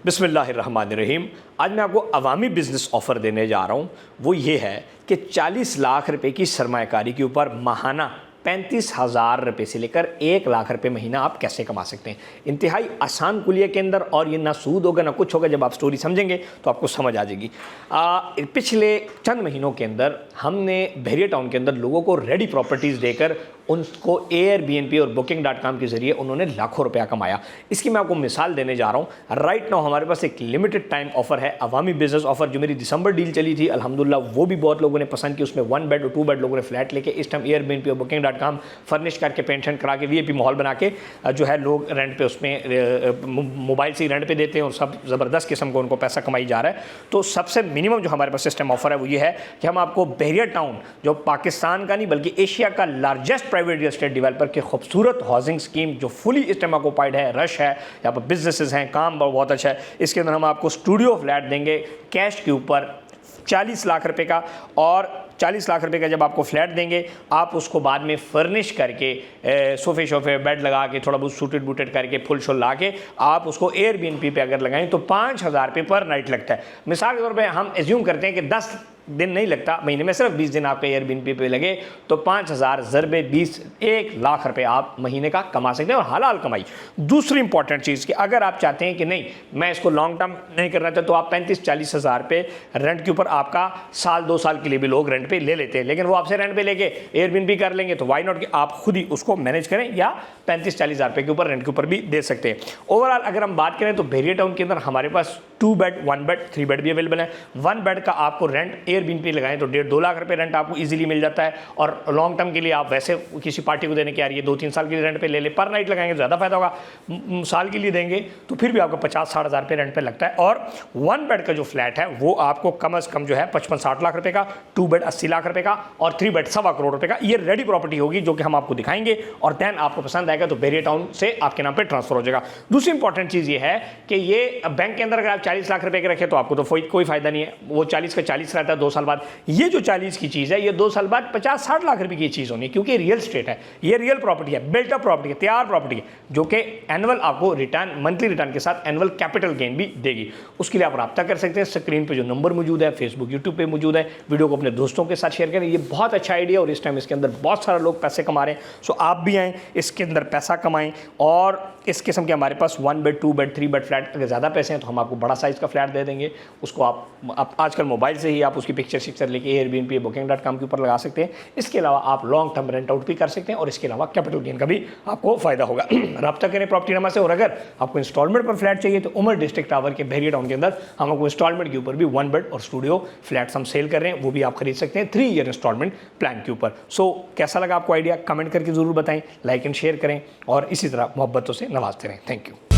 बिस्मिल्लाहिर्रहमानिर्रहीम। आज मैं आपको अवामी बिज़नेस ऑफ़र देने जा रहा हूँ। वो ये है कि 40 लाख रुपए की सरमायाकारी के ऊपर माहाना 35,000 रुपये से लेकर 1 लाख रुपए महीना आप कैसे कमा सकते हैं। इंतहाई आसान कुलिया के अंदर, और ये ना सूद होगा ना कुछ होगा। जब आप स्टोरी समझेंगे तो आपको समझ आ जाएगी। पिछले चंद महीनों के अंदर हमने बहरिया टाउन के अंदर लोगों को रेडी प्रॉपर्टीज़ देकर उनको एयरबीएनबी और booking.com के ज़रिए उन्होंने लाखों रुपया कमाया। इसकी मैं आपको मिसाल देने जा रहा हूँ। राइट नाउ हमारे पास एक लिमिटेड टाइम ऑफर है, अवामी बिजनेस ऑफर, जो मेरी दिसंबर डील चली थी। अल्हम्दुलिल्लाह वो भी बहुत लोगों ने पसंद की। उसमें 1 बेड और 2 बेड लोगों ने फ्लैट लेके इस टाइम एयरबीएनबी और booking.com फर्निश करके पेंशन करा के वीआईपी माहौल बना के जो है लोग रेंट पे उसमें मोबाइल से रेंट पे देते हैं और सब ज़बरदस्त किस्म को उनको पैसा कमाई जा रहा है। तो सबसे मिनिमम जो हमारे पास सिस्टम ऑफर है वो ये है कि हम आपको बहरिया टाउन, जो पाकिस्तान का नहीं बल्कि एशिया का largest private real estate developer की खूबसूरत हाउसिंग स्कीम जो फुली इस टाइम ऑक्यूपाइड है, रश है, यहाँ पर बिजनेसेस हैं, काम बहुत अच्छा है। इसके अंदर हम आपको स्टूडियो फ्लैट देंगे कैश के ऊपर 40 लाख रुपए का, और 40 लाख रुपए का जब आपको फ्लैट देंगे आप उसको बाद में फर्निश करके सोफे शोफे बेड लगा के थोड़ा बहुत सूटेड बूटेड करके फुल शुल ला के आप उसको एयरबीएनबी पे अगर लगाएं तो 5,000 रुपये पर नाइट लगता है। मिसाल के तौर पे हम एज्यूम करते हैं कि 10 दिन नहीं लगता, महीने में सिर्फ 20 दिन आपके एयरबीएनबी पे लगे तो 5,000 ज़रबे 20 1 लाख रुपए आप महीने का कमा सकते हैं, और हलाल कमाई। दूसरी इंपॉर्टेंट चीज़ कि अगर आप चाहते हैं कि नहीं मैं इसको लॉन्ग टर्म नहीं करना चाहता, तो आप 35-40 हज़ार रुपये रेंट के ऊपर आपका साल 2 साल के लिए भी लोग रेंट पे ले लेते हैं, लेकिन वो आपसे रेंट पे लेके एयरबीएनबी कर लेंगे तो वाई नॉट कि आप खुद ही उसको मैनेज करें, या 35-40 हज़ार रुपये के ऊपर रेंट के ऊपर भी दे सकते हैं। ओवरऑल अगर हम बात करें तो बहरिया टाउन के अंदर हमारे पास 2 बेड 1 बेड 3 बेड भी अवेलेबल है। 1 बेड का आपको रेंट एयरबीएनबी लगाएं तो 1.5-2 लाख रुपए रेंट आपको इजीली मिल जाता है, और लॉन्ग टर्म के लिए आप वैसे किसी पार्टी को देने की आ रही है 2-3 साल के लिए रेंट पे ले ले, पर नाइट लगाएंगे ज़्यादा फायदा होगा। साल के लिए देंगे तो फिर भी आपको 50-60 हज़ार रुपये रेंट पे लगता है। और 1 बेड का जो फ्लैट है वो आपको कम से कम जो है 55-60 लाख रुपए का, 2 बेड 80 लाख रुपए का, और 3 बेड 1.25 करोड़ रुपए का। ये रेडी प्रॉपर्टी होगी जो कि हम आपको दिखाएंगे, और दैन आपको पसंद आएगा तो बहरिया टाउन से आपके नाम पे ट्रांसफर हो जाएगा। दूसरी इंपॉर्टेंट चीज़ ये है कि ये बैंक के अंदर अगर आप 40 लाख रुपए के रखें तो आपको तो कोई फायदा नहीं है, वो 40 का 40 रहता है 2 साल बाद। ये जो 40 की चीज़ है ये 2 साल बाद 50-60 लाख रुपए की चीज़ होनी है, क्योंकि रियल स्टेट है, ये रियल प्रॉपर्टी है, बिल्टअप प्रॉपर्टी है, तैयार प्रॉपर्टी है, जो कि एनुअल आपको रिटर्न, मंथली रिटर्न के साथ एनुअल कैपिटल गेन भी देगी। उसके लिए आप रब्ता कर सकते हैं। स्क्रीन पे जो नंबर मौजूद है, फेसबुक यूट्यूब पे मौजूद है। वीडियो को अपने दोस्तों के साथ शेयर करें। ये बहुत अच्छा आइडिया, और इस टाइम इसके अंदर बहुत सारे लोग पैसे कमा रहे हैं। सो आप भी आएँ, इसके अंदर पैसा कमाएँ। और इस किस्म के हमारे पास 1 बेड 2 बेड 3 बेड फ्लैट, अगर ज़्यादा पैसे हैं तो हम आपको बड़ा साइज़ का फ्लैट दे देंगे। उसको आप आजकल मोबाइल से ही आप उसकी पिक्चर लेके एयरबीएनबी booking.com के ऊपर लगा सकते हैं। इसके अलावा आप लॉन्ग टर्म रेंट आउट भी कर सकते हैं, और इसके अलावा कैपिटल गेन का भी आपको फायदा होगा। रब्ता करें प्रॉपर्टी नमा से। और अगर आपको इंस्टॉलमेंट पर फ्लैट चाहिए तो उमर डिस्ट्रिक्ट टावर के बहरिया टाउन के अंदर हम आपको इंस्टॉलमेंट के ऊपर भी 1 बेड और स्टूडियो फ्लैट्स हम सेल कर रहे हैं, वो भी आप खरीद सकते हैं 3 ईयर इंस्टॉलमेंट प्लान के ऊपर। सो कैसा लगा आपको आइडिया, कमेंट करके ज़रूर बताएं, लाइक एंड शेयर करें, और इसी तरह मोहब्बतों से नवाजते रहें। Thank you.